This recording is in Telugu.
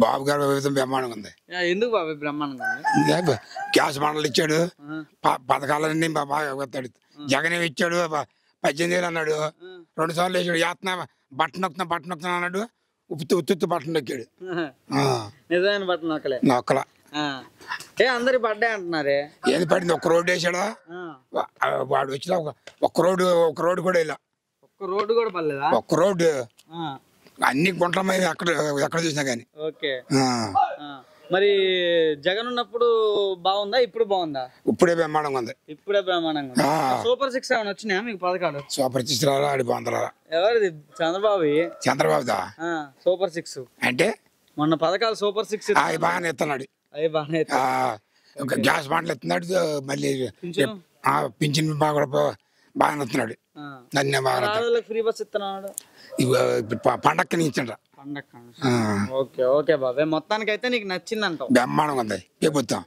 బాబు గారి విధం బ్రహ్మాండంగా ఉంది. ఎందుకు బాబాయ్ బ్రహ్మాండంగా ఉంది? గ్యాస్ బండలు ఇచ్చాడు, పథకాలన్నీ బాగా ఇస్తాడు. జగన్ ఇచ్చాడు, 18,000 అన్నాడు, 2 సార్లు వేసాడు. యాత్న బట్టన్ నొక్కుతున్నా అన్నాడు, ఉత్తు బట్టన్ నొక్కాడు. నిజమైన బట్టన్ నొక్కలే నొక్కల అందరికి పడ్డాయి అంటున్నారే. ఏది పడింది? ఒక రోడ్డు వేసాడా వాడు వచ్చినా, ఒక రోడ్డు కూడా ఇలా, ఒక్క రోడ్డు కూడా పడలేదా? ఒక్క రోడ్డు అన్ని గుంటల మీద ఎక్కడ చూసినా కానీ. ఓకే, మరి జగన్ ఉన్నప్పుడు బాగుందా, ఇప్పుడు బాగుందా? ఇప్పుడే బ్రహ్మాండంగా ఉంది. ఇప్పుడే బ్రహ్మాండంగా ఉంది. సూపర్ 6 ఏమైనా వచ్చినాయా మీకు పథకాలు? సూపర్ 6 రాలా, ఆడి బాగుందా? ఎవరిది? చంద్రబాబుదా. సూపర్ 6 అంటే మొన్న పథకాలు సూపర్ 6 అవి బాగానే ఇస్తున్నాడు. అవి బాగానే గ్యాస్ బండ్లు ఇస్తున్నాడు, మళ్ళీ పింఛన్ బాగానే ఇస్తున్నాడు. అన్నీ బాగా ఫ్రీ బస్ ఇస్తున్నాడు. పండక్కని ఇచ్చిండ్రా. పండక్క. ఓకే ఓకే బాబాయ్, మొత్తానికి అయితే నీకు నచ్చిందంటావు? బ్రహ్మాండంగా ఉంది ప్రభుత్వం.